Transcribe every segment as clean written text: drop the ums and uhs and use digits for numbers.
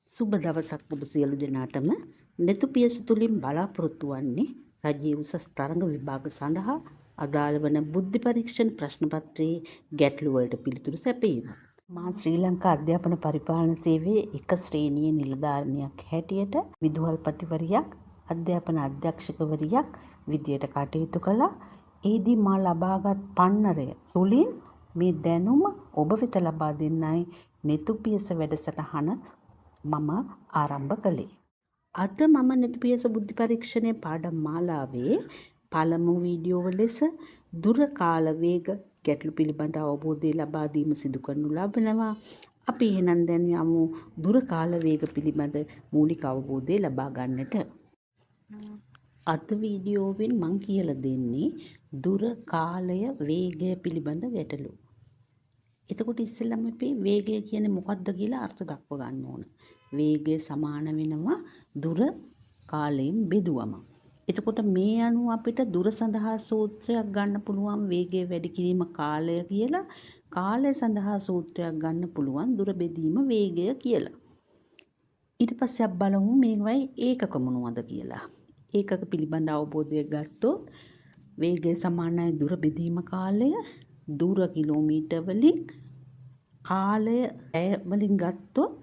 සුබ දවසක් ඔබ සියලු දෙනාටම. නෙතු පියස තුලින් බලාපොරොත්තු වන්නේ රජයේ උසස් තරඟ විභාග සඳහා අදාළ වන බුද්ධි පරීක්ෂණ ප්‍රශ්න පත්‍රයේ ගැටළු වලට පිළිතුරු සැපයීම. මා ශ්‍රී ලංකා අධ්‍යාපන පරිපාලන සේවයේ එක ශ්‍රේණියේ නිලධාරිනියක් හැටියට විදුහල්පතිවරියක් අධ්‍යාපන අධ්‍යක්ෂකවරියක් විදියට කටයුතු කළා. එහිදී මා ලබාගත් පන්නරය තුලින් මේ දැනුම ඔබ වෙත ලබා දෙන්නයි නෙතු පියස වැඩසටහන මම ආරම්භ කළේ. අද මම නෙතු පියස බුද්ධි පරීක්ෂණයේ පාඩම් මාලාවේ පළමු වීඩියෝව ලෙස දුර කාල වේග ගැටළු පිළිබඳ අවබෝධය ලබා දීම සිදු කරනු ලබනවා. අපි එහෙනම් දැන් යමු දුර කාල වේග පිළිබඳ මූලික අවබෝධය ලබා ගන්නට. අද වීඩියෝවෙන් මම කියලා දෙන්නේ දුර කාලය වේගය පිළිබඳ ගැටළු. එතකොට ඉස්සෙල්ලාම අපි වේගය කියන්නේ මොකක්ද කියලා අර්ථ දක්ව ගන්න ඕන. වේගය සමාන වෙනවා දුර කාලයෙන් බෙදුවම. එතකොට මේ අනුව අපිට දුර සඳහා සූත්‍රයක් ගන්න පුළුවන් වේගය වැඩි කිරීම කාලය කියලා. කාලය සඳහා සූත්‍රයක් ගන්න පුළුවන් දුර බෙදීම වේගය කියලා. ඊට පස්සේ අපි බලමු මේවයි ඒකක මොනවද කියලා. ඒකක පිළිබඳ අවබෝධය ගත්තොත් වේගය සමානයි දුර බෙදීම කාලය. දුර කිලෝමීටර් වලින් කාලය පැය වලින් ගත්තොත්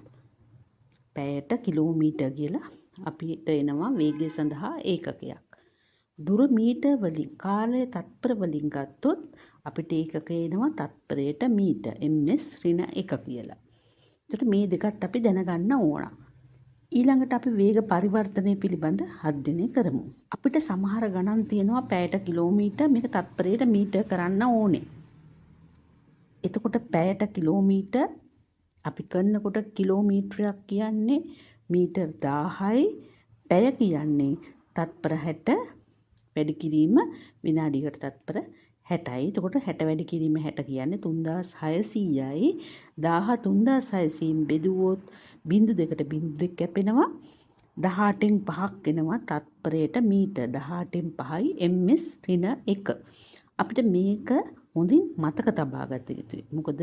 පැයට කිලෝමීටර් කියලා අපිට එනවා වේගය සඳහා ඒකකයක්. දුර මීටර් වලින් කාලය තත්පර වලින් ගත්තොත් අපිට ඒකක එනවා තත්පරයට මීටර් ms ඍණ 1 කියලා. එතකොට මේ දෙකත් අපි දැනගන්න ඕන. ඊළඟට අපි වේග පරිවර්තනය පිළිබඳ අධ්‍යයනය කරමු. අපිට සමහර ගණන් තියෙනවා පැයට කිලෝමීටර් මේක තත්පරයට මීටර් කරන්න ඕනේ. එතකොට පැයට කිලෝමීටර් අපි කරනකොට කිලෝමීටරයක් කියන්නේ මීටර් 1000යි පැය කියන්නේ තත්පර 60 වැඩි කිරීම විනාඩියකට තත්පර 60යි. එතකොට 60 වැඩි කිරීම 60 කියන්නේ 3600යි. 1000 3600න් බෙදුවොත් බිංදු දෙකට බිංදු දෙක කැපෙනවා. 18න් 5ක් එනවා තත්පරයට මීටර්. 18න් 5යි ms ඍණ 1. අපිට මේක හොඳින් මතක තබා ගත යුතුයි. මොකද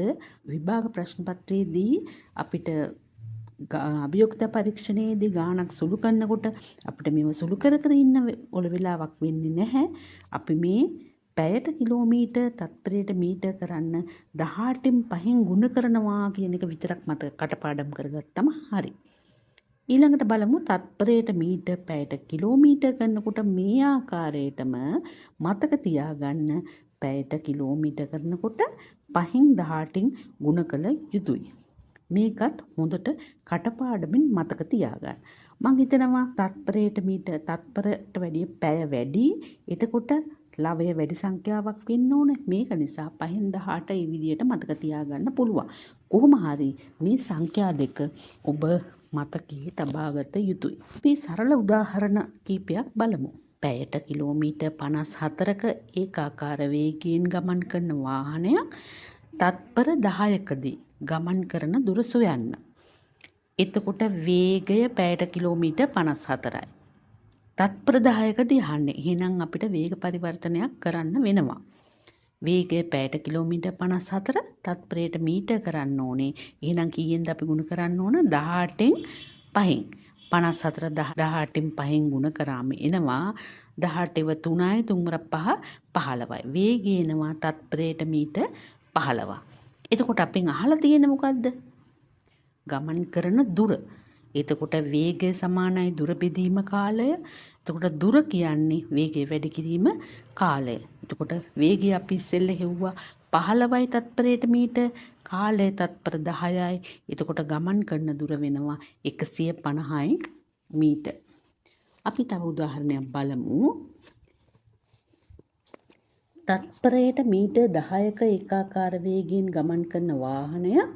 විභාග ප්‍රශ්න පත්‍රයේදී අපිට අභියෝගතා පරීක්ෂණයේදී ගාණක් සුළු කරනකොට අපිට මේව සුළු කර කර ඉන්න ඔල වෙලාවක් වෙන්නේ නැහැ. අපි මේ පැයට කිලෝමීටර් තත්පරයට මීටර් කරන්න 18න් 5න් ගුණ කරනවා කියන එක විතරක් මතක කටපාඩම් කරගත්තම හරි. ඊළඟට බලමු තත්පරයට මීටර් පැයට කිලෝමීටර් කරනකොට මේ ආකාරයටම මතක තියාගන්න පැයට කිලෝමීටර් කරනකොට 5න් 18න් ගුණ කළ යුතුයි. මේකත් හොඳට කටපාඩමින් මතක තියාගන්න. මම හිතනවා තත්පරයට මීටර් තත්පරට වැඩිය පැය වැඩි. එතකොට ලවය වැඩි සංඛ්‍යාවක් වෙන්න ඕනේ. මේක නිසා 5න් 18 මේ විදිහට මතක තියාගන්න පුළුවන්. කොහොම හරි මේ සංඛ්‍යා දෙක ඔබ මතකයේ තබාගත යුතුයි. අපි සරල උදාහරණ කීපයක් බලමු. පැයට කිලෝමීටර් 54ක ඒකාකාර වේගයෙන් ගමන් කරන වාහනයක් තත්පර 10කදී ගමන් කරන දුර සොයන්න. එතකොට වේගය පැයට කිලෝමීටර් 54යි. තත්පර 10කදී යන්නේ. එහෙනම් අපිට වේග පරිවර්තනයක් කරන්න වෙනවා. වේගය පැයට කිලෝමීටර් 54 තත්පරයට මීටර් කරන්න ඕනේ. එහෙනම් කීයෙන්ද අපි ගුණ කරන්න ඕන? 18න් 5න්. 54 18න් 5න් ගුණ කරාම එනවා 18ව 3යි 3 5 15යි. වේගය එනවා තත්පරයට මීටර් 15. එතකොට අපෙන් අහලා තියෙන්නේ මොකද්ද? ගමන් කරන දුර. එතකොට වේගය සමානයි දුර බෙදීම කාලය. එතකොට දුර කියන්නේ වේගය වැඩි කිරීම කාලය. එතකොට වේගය අපි ඉස්සෙල්ල හෙව්වා 15යි තත්පරයට මීටර්. කාලය තත්පර 10යි. එතකොට ගමන් කරන දුර වෙනවා 150යි මීටර්. අපි තව උදාහරණයක් බලමු. තත්පරයට මීටර් 10ක ඒකාකාර වේගයෙන් ගමන් කරන වාහනයක්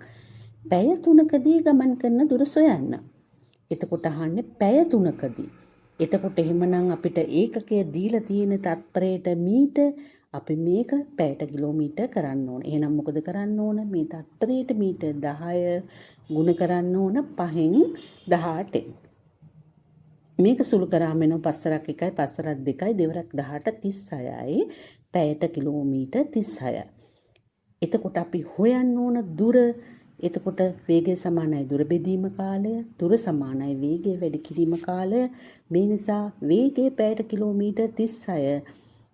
පැය 3කදී ගමන් කරන දුර සොයන්න. එතකොට අහන්නේ පැය 3කදී. එතකොට එහෙමනම් අපිට ඒකකය දීලා තියෙන තත්පරයට මීටර් අපි මේක පැයට කිලෝමීටර් කරන්න ඕන. එහෙනම් මොකද කරන්න ඕන? මේ තත්පරයට මීටර් 10 ගුණ කරන්න ඕන 5න් 18න්. මේක සුළු කරාම එනවා 5 1යි 5 2යි 2 18 36යි පැයට කිලෝමීටර් 36යි. එතකොට අපි හොයන්න ඕන දුර. එතකොට වේගය සමානයි දුර බෙදීම කාලය, දුර සමානයි වේගය වැඩි කිරීම කාලය. මේ නිසා වේගය පැයට කිලෝමීටර් 36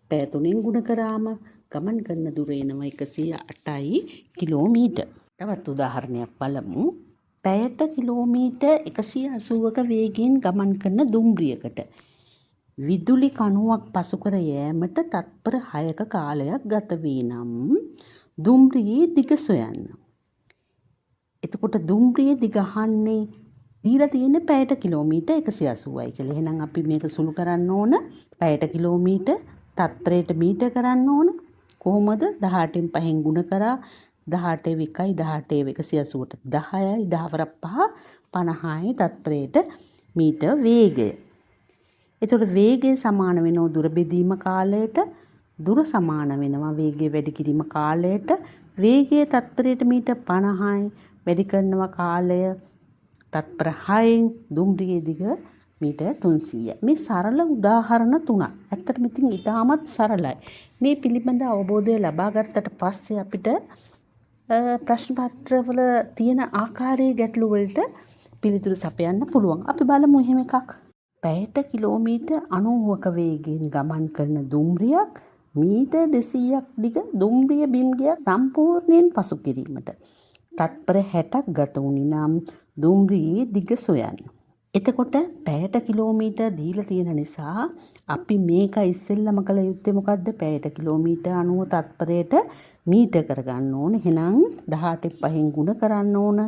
පැය 3න් ගුණ කරාම ගමන් කරන දුර එනවා 108යි කිලෝමීටර්. තවත් උදාහරණයක් බලමු. පැයට කිලෝමීටර් 180ක වේගයෙන් ගමන් කරන දුම්රියකට විදුලි කණුවක් පසු කර යෑමට තත්පර 6ක කාලයක් ගත වේ නම් දුම්රියේ දිග සොයන්න. එතකොට දුම්රියේ දිග අහන්නේ දීලා තියෙන පැයට කිලෝමීටර් 180යි කියලා. එහෙනම් අපි මේක සුළු කරන්න ඕන පැයට කිලෝමීටර් තත්පරයට මීටර් කරන්න ඕන. කොහොමද? 18න් 5න් ගුණ කරා 18 1යි 18 180ට 10යි 10 වරක් 5 50යි තත්පරයට මීටර් වේගය. එතකොට වේගය සමාන වෙනවා දුර බෙදීම කාලයට, දුර සමාන වෙනවා වේගය වැඩි කිරීම කාලයට. වේගය තත්පරයට මීටර් 50යි වැඩි කරනවා කාලය තත්පර 6න් දුම්රියේ දිග මීටර් 300යි. මේ සරල උදාහරණ තුනක්. ඇත්තටම ඉතින් ඉතාමත් සරලයි. මේ පිළිබඳ අවබෝධය ලබා ගත්තට පස්සේ අපිට ප්‍රශ්න පත්‍රවල තියෙන ආකාරයේ ගැටලු වලට පිළිතුරු සපයන්න පුළුවන්. අපි බලමු එහෙම එකක්. පැයට කිලෝමීටර් 90ක වේගයෙන් ගමන් කරන දුම්රියක් මීටර් 200ක් දිග දුම්රිය බිම්ගයක් සම්පූර්ණයෙන් පසු කිරීමට තත්පර 60ක් ගත වුණි නම් දුම්රියේ දිග සොයන්න. එතකොට පැයට කිලෝමීටර් දීලා තියෙන නිසා අපි මේක ඉස්සෙල්ලම කළ යුත්තේ මොකද්ද? පැයට කිලෝමීටර් 90 තත්පරයට මීටර් කරගන්න ඕන. එහෙනම් 18න් 5න් ගුණ කරන්න ඕන.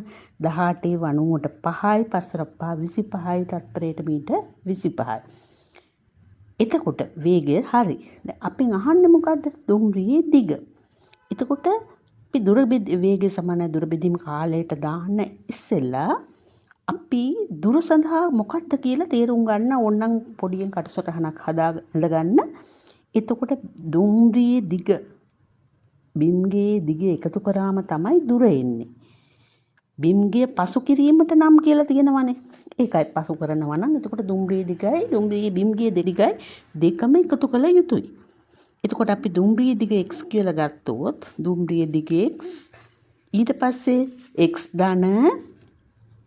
18 90ට 5යි 5 25යි තත්පරයට මීටර් 25යි. එතකොට වේගය හරි. දැන් අපෙන් අහන්නේ මොකද්ද? දුම්රියේ දිග. එතකොට අපි වේගය සමානයි දුර බෙදීම කාලයට දාන්න ඉස්සෙල්ලා අපි දුර සඳහා මොකක්ද කියලා තේරුම් ගන්න ඕනනම් පොඩියෙන් කටසටහනක් හදාගන්න. එතකොට දුම්රියේ දිග බිම්ගේ දිග එකතු කරාම තමයි දුර එන්නේ. බිම්ගේ පසු කිරීමට නම් කියලා තියෙනවනේ. ඒකයි පසු කරනවා නම් එතකොට දුම්රියේ දිගයි දුම්රියේ බිම්ගේ දිගයි දෙකම එකතු කළ යුතුයි. එතකොට අපි දුම්රියේ දිග x කියලා ගත්තොත් දුම්රියේ දිග x ඊට පස්සේ x ධන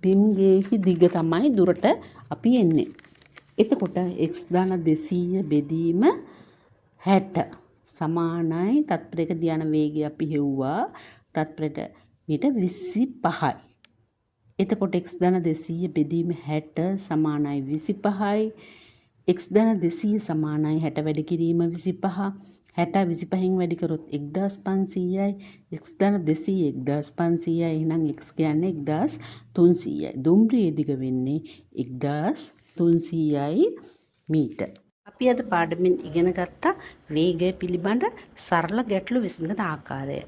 බිම්ගේහි දිග තමයි දුරට අපි එන්නේ. එතකොට x ධන 200 බෙදීම 60 සමානයි තත්පරයක ධ්‍යාන වේගය අපි හෙව්වා තත්පරයට මීටර් 25යි. එතකොට x ධන 200 බෙදීම 60 සමානයි 25යි. x ධන 200 සමානයි 60 වැඩි කිරීම 25. 60 25න් වැඩි කරොත් 1500යි. x ධන 200 1500යි. එහෙනම් x කියන්නේ 1300යි. දුම්රියේ දිග වෙන්නේ 1300යි මීටර්. අපි අද පාඩමෙන් ඉගෙන ගත්ත වේගය පිළිබඳ සරල ගැටලු විසඳන ආකාරය.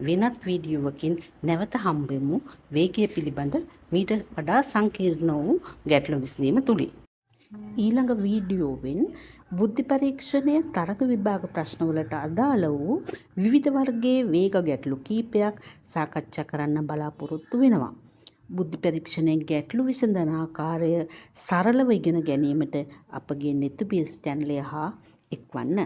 වෙනත් වීඩියෝවකින් නැවත හම්බෙමු වේගය පිළිබඳ මීට වඩා සංකීර්ණ වූ ගැටලු විසඳීම තුලින්. ඊළඟ වීඩියෝවෙන් බුද්ධි පරීක්ෂණය තරග විභාග ප්‍රශ්නවලට අදාළ වූ විවිධ වර්ගයේ වේග ගැටලු කීපයක් සාකච්ඡා කරන්න බලාපොරොත්තු වෙනවා. බුද්ධි පරීක්ෂණයේ ගැටලු විසඳන ආකාරය සරලව ඉගෙන ගැනීමට අපගේ NetBS චැනලය හා එක්වන්න.